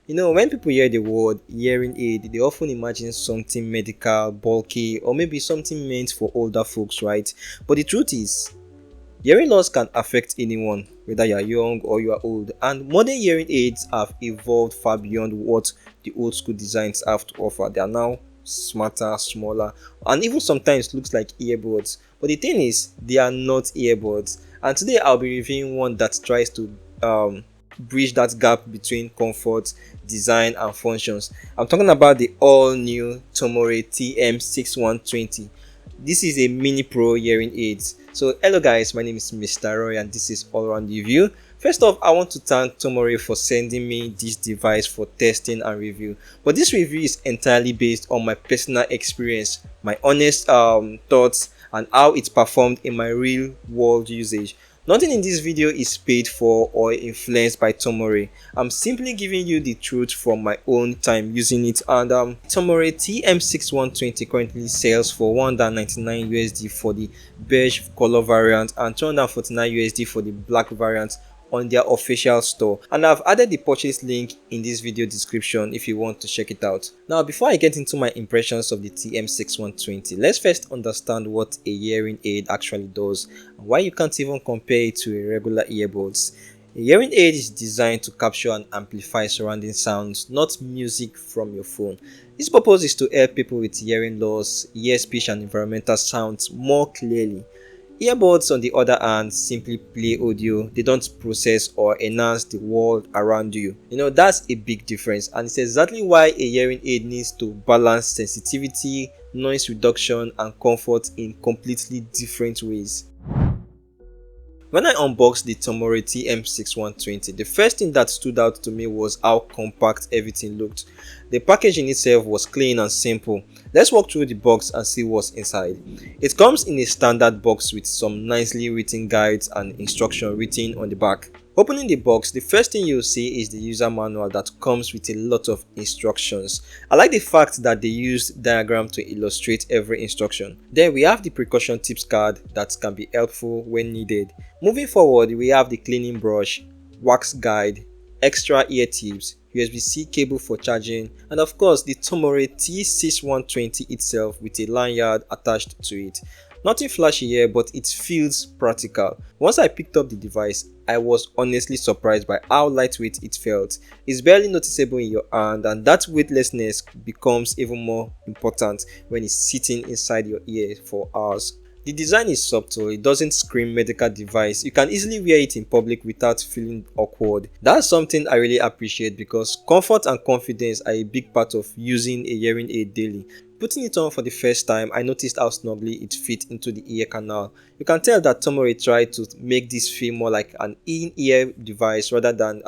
When people hear the word hearing aid, they often imagine something medical, bulky, or maybe something meant for older folks, right? But the truth is, hearing loss can affect anyone, whether you are young or you are old, and modern hearing aids have evolved far beyond what the old school designs have to offer. They are now smarter, smaller, and even sometimes looks like earbuds. But the thing is, they are not earbuds. And today I'll be reviewing one that tries to bridge that gap between comfort, design, and functions. I'm talking about the all-new Tomore TM-6120. This is a mini pro hearing aids. So hello guys, my name is Mistaroi and this is all around review. First off, I want to thank Tomore for sending me this device for testing and review. But this review is entirely based on my personal experience, my honest thoughts, and how it performed in my real world usage. Nothing in this video is paid for or influenced by Tomore. I'm simply giving you the truth from my own time using it, and Tomore TM-6120 currently sells for $199 for the beige color variant and $249 for the black variant on their official store, and I've added the purchase link in this video description if you want to check it out. Now before I get into my impressions of the TM-6120, let's first understand what a hearing aid actually does and why you can't even compare it to a regular earbuds. A hearing aid is designed to capture and amplify surrounding sounds, not music from your phone. Its purpose is to help people with hearing loss hear speech and environmental sounds more clearly. Earbuds, on the other hand, simply play audio. They don't process or enhance the world around you. That's a big difference, and it's exactly why a hearing aid needs to balance sensitivity, noise reduction, and comfort in completely different ways. When I unboxed the Tomore TM-6120, the first thing that stood out to me was how compact everything looked. The packaging itself was clean and simple. Let's walk through the box and see what's inside. It comes in a standard box with some nicely written guides and instruction written on the back. Opening the box, the first thing you'll see is the user manual that comes with a lot of instructions. I like the fact that they used diagram to illustrate every instruction. Then we have the precaution tips card that can be helpful when needed. Moving forward, we have the cleaning brush, wax guide, extra ear tips, USB-C cable for charging, and of course the Tomore T6120 itself with a lanyard attached to it. Nothing flashy here, but it feels practical. Once I picked up the device, I was honestly surprised by how lightweight it felt. It's barely noticeable in your hand, and that weightlessness becomes even more important when it's sitting inside your ear for hours. The design is subtle, it doesn't scream medical device. You can easily wear it in public without feeling awkward. That's something I really appreciate because comfort and confidence are a big part of using a hearing aid daily. Putting it on for the first time, I noticed how snugly it fit into the ear canal. You can tell that Tomore tried to make this feel more like an in-ear device rather than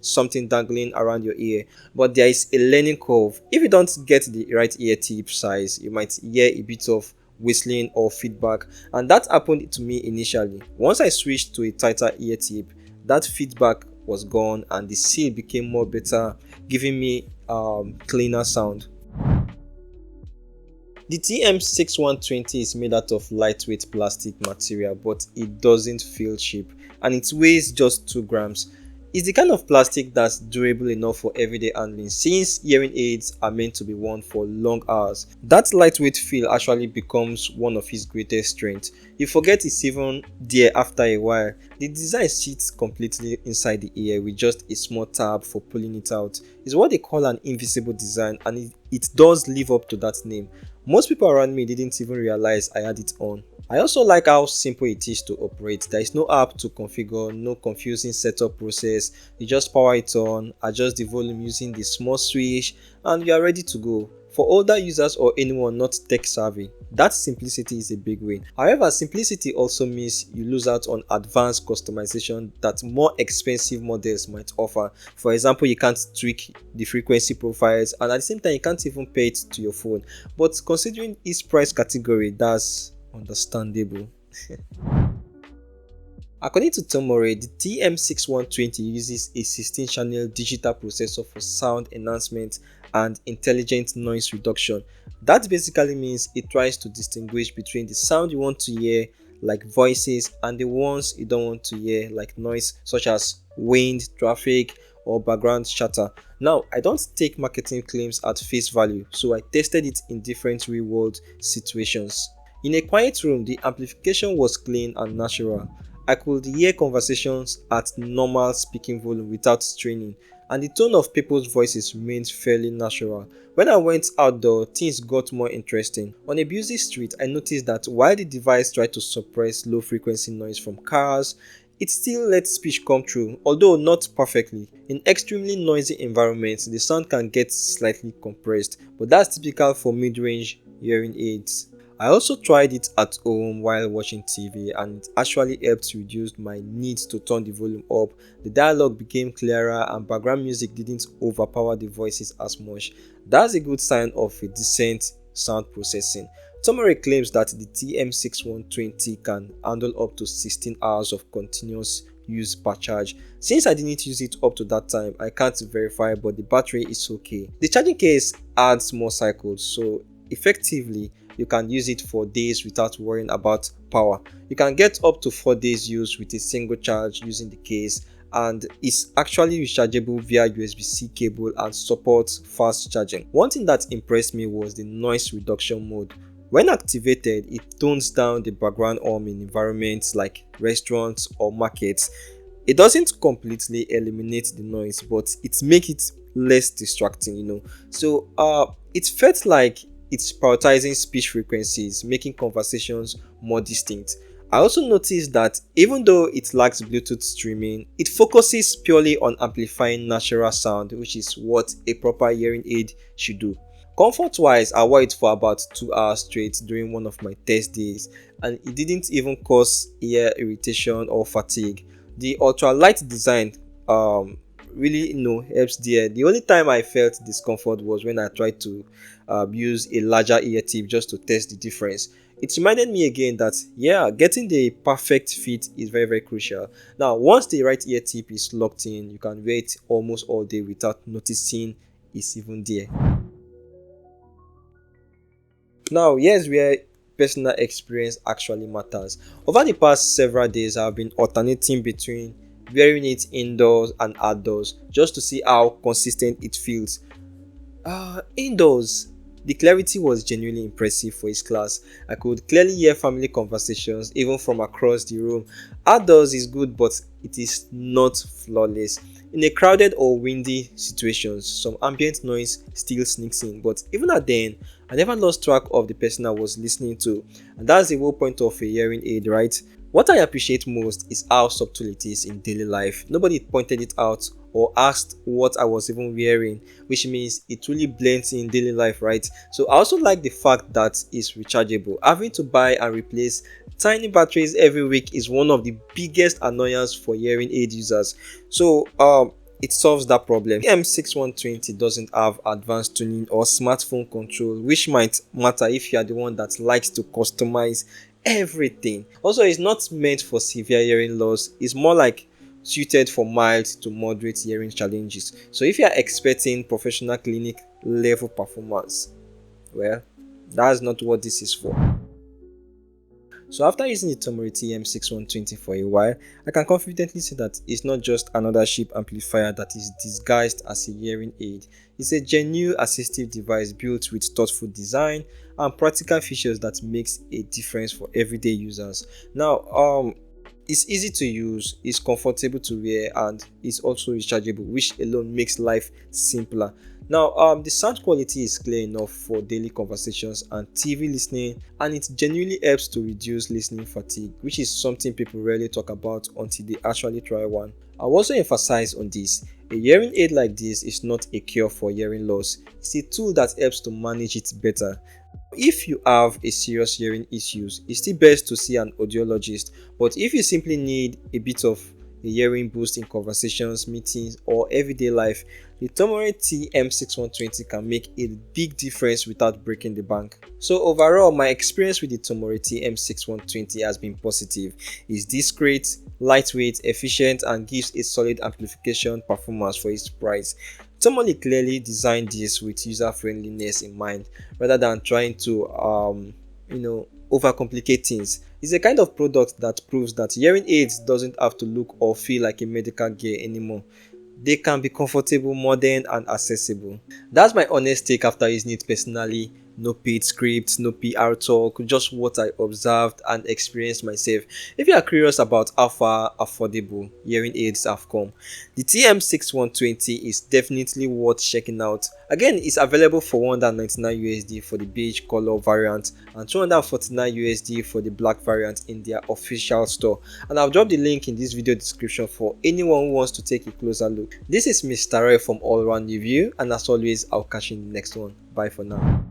something dangling around your ear. But there is a learning curve. If you don't get the right ear tip size, you might hear a bit of whistling or feedback, and that happened to me initially. Once I switched to a tighter ear tip, that feedback was gone and the seal became more better, giving me cleaner sound. The TM-6120 is made out of lightweight plastic material, but it doesn't feel cheap and it weighs just 2 grams. It's the kind of plastic that's durable enough for everyday handling since hearing aids are meant to be worn for long hours. That lightweight feel actually becomes one of its greatest strengths. You forget it's even there after a while. The design sits completely inside the ear with just a small tab for pulling it out. It's what they call an invisible design, and it does live up to that name. Most people around me didn't even realize I had it on. I also like how simple it is to operate. There is no app to configure, no confusing setup process. You just power it on, adjust the volume using the small switch, and you are ready to go. For older users or anyone not tech savvy, that simplicity is a big win. However, simplicity also means you lose out on advanced customization that more expensive models might offer. For example, you can't tweak the frequency profiles, and at the same time you can't even pair it to your phone. But considering its price category, that's understandable. According to Tomore, the TM-6120 uses a 16-channel digital processor for sound enhancement and intelligent noise reduction. That basically means it tries to distinguish between the sound you want to hear, like voices, and the ones you don't want to hear, like noise such as wind, traffic, or background chatter. Now, I don't take marketing claims at face value, so I tested it in different real world situations. In a quiet room, the amplification was clean and natural. I could hear conversations at normal speaking volume without straining, and the tone of people's voices remained fairly natural. When I went outdoor, things got more interesting. On a busy street, I noticed that while the device tried to suppress low frequency noise from cars, it still lets speech come through, although not perfectly. In extremely noisy environments, the sound can get slightly compressed, but that's typical for mid-range hearing aids. I also tried it at home while watching TV, and it actually helped reduce my need to turn the volume up. The dialogue became clearer and background music didn't overpower the voices as much. That's a good sign of a decent sound processing. Tomore claims that the TM-6120 can handle up to 16 hours of continuous use per charge. Since I didn't use it up to that time, I can't verify, but the battery is okay. The charging case adds more cycles, so effectively you can use it for days without worrying about power. You can get up to 4 days use with a single charge using the case, and it's actually rechargeable via USB-C cable and supports fast charging. One thing that impressed me was the noise reduction mode. When activated, it tones down the background hum in environments like restaurants or markets. It doesn't completely eliminate the noise, but it makes it less distracting. So it felt like it's prioritizing speech frequencies, making conversations more distinct. I also noticed that even though it lacks Bluetooth streaming, it focuses purely on amplifying natural sound, which is what a proper hearing aid should do. Comfort wise, I wore it for about 2 hours straight during one of my test days, and it didn't even cause ear irritation or fatigue. The ultralight design really helps there. The only time I felt discomfort was when I tried to use a larger ear tip just to test the difference. It reminded me again that getting the perfect fit is very, very crucial. Now, once the right ear tip is locked in, you can wear it almost all day without noticing it's even there. Now, here's where personal experience actually matters. Over the past several days, I've been alternating between wearing it indoors and outdoors just to see how consistent it feels. Indoors, the clarity was genuinely impressive for its class. I could clearly hear family conversations even from across the room. Outdoors is good, but it is not flawless. In a crowded or windy situations, some ambient noise still sneaks in, but even at then, I never lost track of the person I was listening to, and that's the whole point of a hearing aid, right? What I appreciate most is how subtle it is in daily life. Nobody pointed it out or asked what I was even wearing, which means it really blends in daily life, right? So I also like the fact that it's rechargeable. Having to buy and replace tiny batteries every week is one of the biggest annoyances for hearing aid users. So it solves that problem. TM-6120 doesn't have advanced tuning or smartphone control, which might matter if you are the one that likes to customize everything. Also, it's not meant for severe hearing loss. It's more like suited for mild to moderate hearing challenges. So if you are expecting professional clinic level performance, well, that's not what this is for. So after using the Tomore TM-6120 for a while, I can confidently say that it's not just another cheap amplifier that is disguised as a hearing aid. It's a genuine assistive device built with thoughtful design and practical features that makes a difference for everyday users. Now, it's easy to use, it's comfortable to wear, and it's also rechargeable, which alone makes life simpler. Now, the sound quality is clear enough for daily conversations and TV listening, and it genuinely helps to reduce listening fatigue, which is something people rarely talk about until they actually try one. I'll also emphasize on this: a hearing aid like this is not a cure for hearing loss, it's a tool that helps to manage it better. If you have a serious hearing issues, it's still best to see an audiologist, but if you simply need a bit of a hearing boost in conversations, meetings, or everyday life, the Tomore TM-6120 can make a big difference without breaking the bank. So overall, my experience with the Tomore TM-6120 has been positive. It's discreet, lightweight, efficient, and gives a solid amplification performance for its price. Tomore clearly designed this with user friendliness in mind rather than trying to overcomplicate things. It's a kind of product that proves that hearing aids doesn't have to look or feel like a medical gear anymore. They can be comfortable, modern, and accessible. That's my honest take after using it personally. No paid scripts, no PR talk, just what I observed and experienced myself. If you are curious about how far affordable hearing aids have come, the TM-6120 is definitely worth checking out. Again, it's available for 199 USD for the beige color variant and 249 USD for the black variant in their official store. And I'll drop the link in this video description for anyone who wants to take a closer look. This is Mistaroi from All Round Review, and as always, I'll catch you in the next one. Bye for now.